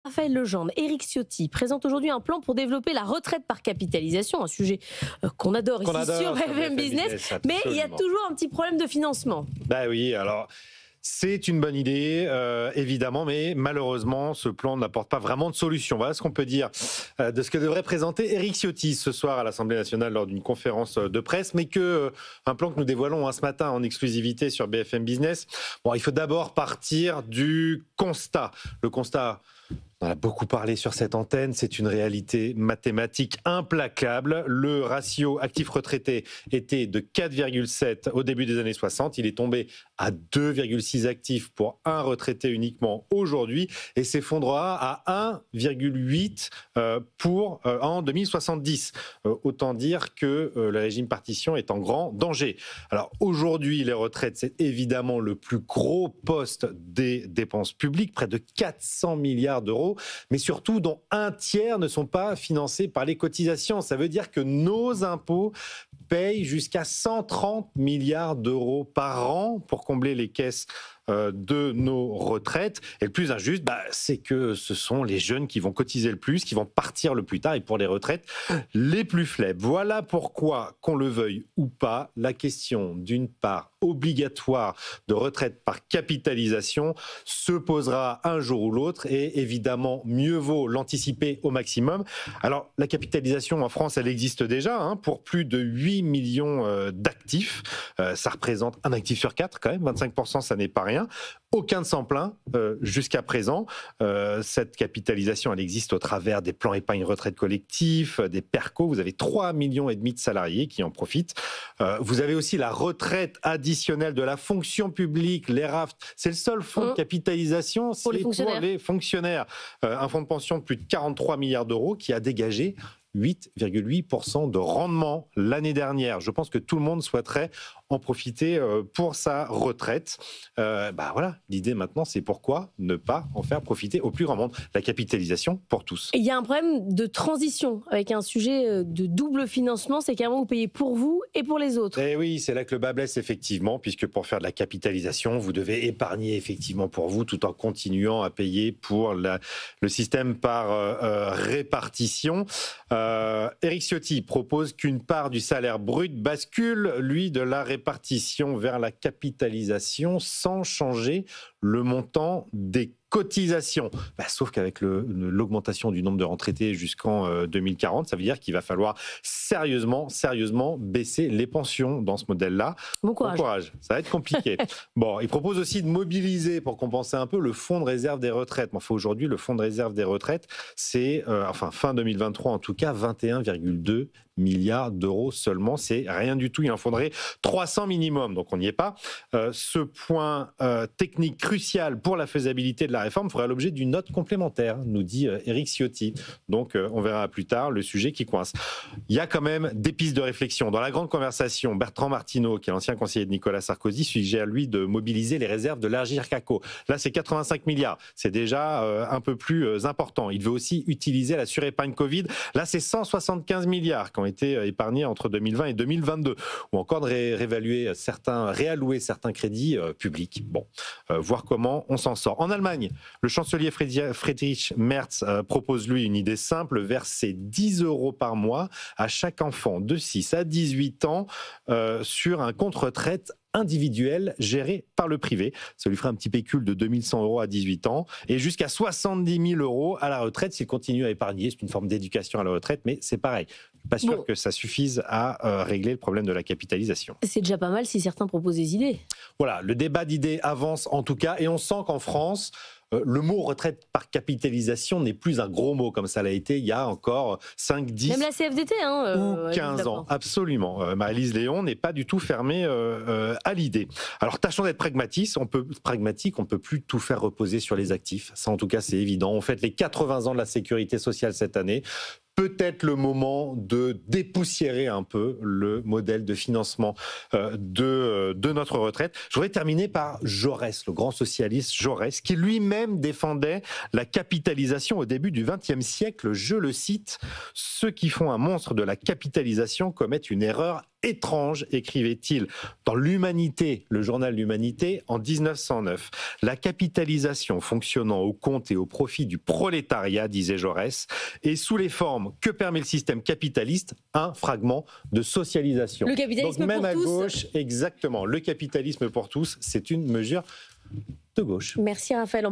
Raphaël Legendre, Éric Ciotti présente aujourd'hui un plan pour développer la retraite par capitalisation, un sujet qu'on adore Qu'on ici sur adore sur BFM BFM Business, Business, mais il y a absolument. toujours un petit problème de financement. Bah oui, alors c'est une bonne idée, évidemment, mais malheureusement, ce plan n'apporte pas vraiment de solution. Voilà ce qu'on peut dire de ce que devrait présenter Éric Ciotti ce soir à l'Assemblée nationale lors d'une conférence de presse, mais un plan que nous dévoilons ce matin en exclusivité sur BFM Business. Bon, il faut d'abord partir du constat. Le constat. On en a beaucoup parlé sur cette antenne, c'est une réalité mathématique implacable. Le ratio actif-retraité était de 4,7 au début des années 60. Il est tombé à 2,6 actifs pour un retraité uniquement aujourd'hui et s'effondrera à 1,8 en 2070. Autant dire que le régime partition est en grand danger. Alors aujourd'hui, les retraites, c'est évidemment le plus gros poste des dépenses publiques, près de 400 milliards d'euros, mais surtout dont un tiers ne sont pas financés par les cotisations. Ça veut dire que nos impôts payent jusqu'à 130 milliards d'euros par an pour combler les caisses de nos retraites. Et le plus injuste, c'est que ce sont les jeunes qui vont cotiser le plus, qui vont partir le plus tard, et pour les retraites les plus faibles. Voilà pourquoi, qu'on le veuille ou pas, la question d'une part obligatoire de retraite par capitalisation se posera un jour ou l'autre, et évidemment, mieux vaut l'anticiper au maximum. Alors, la capitalisation en France, elle existe déjà, pour plus de 8 millions d'actifs. Ça représente un actif sur 4 quand même, 25%, ça n'est pas rien. Aucun ne s'en plaint jusqu'à présent. Cette capitalisation, elle existe au travers des plans épargne retraite collectifs, des PERCO. Vous avez 3,5 millions de salariés qui en profitent. Vous avez aussi la retraite additionnelle de la fonction publique, les RAFT. C'est le seul fonds de capitalisation, c'est pour les fonctionnaires. Un fonds de pension de plus de 43 milliards d'euros qui a dégagé 8,8% de rendement l'année dernière. Je pense que tout le monde souhaiterait en profiter pour sa retraite. Voilà, l'idée maintenant, c'est pourquoi ne pas en faire profiter au plus grand monde. La capitalisation pour tous. Il y a un problème de transition avec un sujet de double financement, c'est qu'à un moment vous payez pour vous et pour les autres. Et oui, c'est là que le bas blesse effectivement, puisque pour faire de la capitalisation, vous devez épargner effectivement pour vous tout en continuant à payer pour le système par répartition. Éric Ciotti propose qu'une part du salaire brut bascule, lui, de la répartition vers la capitalisation sans changer le montant des cotisations. Sauf qu'avec l'augmentation du nombre de retraités jusqu'en 2040, ça veut dire qu'il va falloir sérieusement baisser les pensions dans ce modèle-là. Bon courage. Ça va être compliqué. Il propose aussi de mobiliser pour compenser un peu le fonds de réserve des retraites. Aujourd'hui, le fonds de réserve des retraites, c'est, fin 2023 en tout cas, 21,2 milliards d'euros seulement. C'est rien du tout. Il en faudrait 300 minimum. Donc on n'y est pas. Ce point technique crucial pour la faisabilité de la réforme fera l'objet d'une note complémentaire, nous dit Éric Ciotti. Donc on verra plus tard le sujet qui coince. Il y a quand même des pistes de réflexion. Dans la grande conversation, Bertrand Martineau, qui est l'ancien conseiller de Nicolas Sarkozy, suggère lui de mobiliser les réserves de l'Agirc-Arrco. Là, c'est 85 milliards. C'est déjà un peu plus important. Il veut aussi utiliser la surépargne Covid. Là, c'est 175 milliards qui ont été épargnés entre 2020 et 2022. Ou encore de réallouer certains crédits publics. Voir comment on s'en sort. En Allemagne, le chancelier Friedrich Merz propose lui une idée simple, verser 10 euros par mois à chaque enfant de 6 à 18 ans sur un compte retraite individuel géré par le privé. Ça lui fera un petit pécule de 2100 euros à 18 ans et jusqu'à 70 000 euros à la retraite s'il continue à épargner. C'est une forme d'éducation à la retraite, mais c'est pareil. Je ne suis pas sûr que ça suffise à régler le problème de la capitalisation. C'est déjà pas mal si certains proposent des idées. Voilà, le débat d'idées avance en tout cas et on sent qu'en France, le mot retraite par capitalisation n'est plus un gros mot comme ça l'a été il y a encore 5, 10 Même la CFDT, ou 15 ans. Absolument. Maryse Léon n'est pas du tout fermée à l'idée. Alors tâchons d'être pragmatiques. On peut plus tout faire reposer sur les actifs. Ça en tout cas c'est évident. On fête les 80 ans de la sécurité sociale cette année. Peut-être le moment de dépoussiérer un peu le modèle de financement de notre retraite. Je voudrais terminer par Jaurès, le grand socialiste Jaurès, qui lui-même défendait la capitalisation au début du XXe siècle. Je le cite, « Ceux qui font un monstre de la capitalisation commettent une erreur étrange, écrivait-il dans l'Humanité, le journal L'Humanité, en 1909. La capitalisation fonctionnant au compte et au profit du prolétariat, disait Jaurès, et sous les formes que permet le système capitaliste, un fragment de socialisation. Le capitalisme Donc, même pour à tous. gauche, exactement, le capitalisme pour tous, c'est une mesure de gauche. Merci Raphaël.